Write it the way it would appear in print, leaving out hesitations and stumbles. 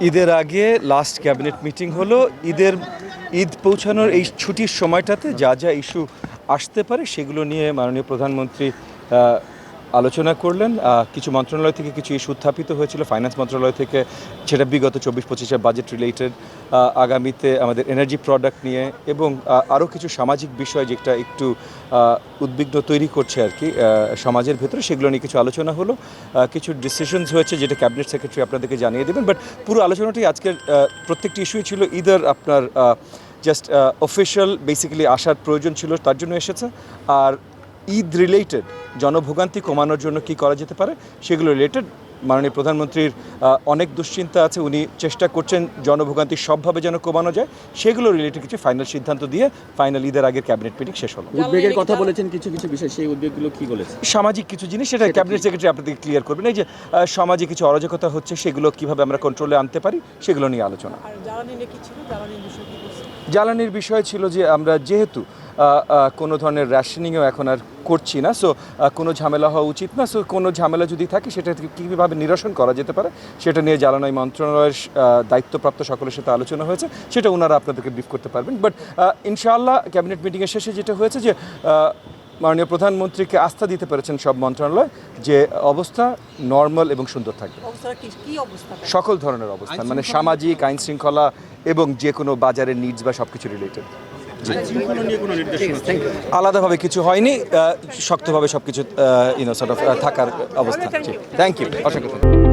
ঈদের আগে last cabinet meeting হলো। ঈদ পৌঁছানোর এই ছুটির সময়টাতে যা যা ইস্যু আসতে পারে সেগুলো নিয়ে মাননীয় প্রধানমন্ত্রী আলোচনা করলেন। কিছু মন্ত্রণালয় থেকে কিছু ইস্যু উত্থাপিত হয়েছিল, ফাইন্যান্স মন্ত্রণালয় থেকে, সেটা বিগত 24-25-এর বাজেট রিলেটেড, আগামীতে আমাদের এনার্জি প্রোডাক্ট নিয়ে, এবং আরও কিছু সামাজিক বিষয় যেটা একটু উদ্বিগ্ন তৈরি করছে আর কি সমাজের ভেতরে, সেগুলো নিয়ে কিছু আলোচনা হলো। কিছু ডিসিশনস হয়েছে যেটা ক্যাবিনেট সেক্রেটারি আপনাদেরকে জানিয়ে দেবেন। বাট পুরো আলোচনাটি আজকের প্রত্যেকটি ইস্যুই ছিল ইদার আপনার জাস্ট অফিশিয়াল বেসিক্যালি আসার প্রয়োজন ছিল, তার জন্য এসেছে। আর ঈদ রিলেটেড জনভোগান্তি কমানোর জন্য কি করা যেতে পারে সেগুলো রিলেটেড মাননীয় প্রধানমন্ত্রীর অনেক দুশ্চিন্তা আছে। উনি চেষ্টা করছেন জনভোগান্তি সবভাবে যেন কমানো যায়, সেগুলো রিলেটেড কিছু ফাইনাল সিদ্ধান্ত দিয়ে ফাইনাল ঈদের আগের ক্যাবিনেট মিটিং শেষ হলো। উদ্বেগের কথা বলেছেন কিছু কিছু বিষয়, সেই উদ্বেগগুলো কি বলেছেন? সামাজিক কিছু জিনিস, সেটা ক্যাবিনেট সেক্রেটারি আপনাদেরকে ক্লিয়ার করবেন। এই যে সমাজে কিছু অরাজকতা হচ্ছে সেগুলো কিভাবে আমরা কন্ট্রোলে আনতে পারি সেগুলো নিয়ে আলোচনা। জ্বালানির বিষয় ছিল যে আমরা যেহেতু কোনো ধরনের র্যাশনিংও এখন আর করছি না, সো কোনো ঝামেলা হওয়া উচিত না। সো কোনো ঝামেলা যদি থাকে সেটা কীভাবে নিরসন করা যেতে পারে সেটা নিয়ে জ্বালানি মন্ত্রণালয়ের দায়িত্বপ্রাপ্ত সকলের সাথে আলোচনা হয়েছে, সেটা ওনারা আপনাদেরকে ব্রিফ করতে পারবেন। বাট ইনশাআল্লাহ ক্যাবিনেট মিটিংয়ের শেষে যেটা হয়েছে যে মাননীয় প্রধানমন্ত্রীকে আস্থা দিতে পেরেছেন সব মন্ত্রণালয় যে অবস্থা নর্মাল এবং সুন্দর থাকবে। সকল ধরনের অবস্থান, মানে সামাজিক, আইন শৃঙ্খলা এবং যে কোনো বাজারের নিডস বা সব কিছু রিলেটেড। আলাদাভাবে কিছু হয়নি, শক্তভাবে সব কিছু থাকার অবস্থা। থ্যাংক ইউ, অসংখ্য।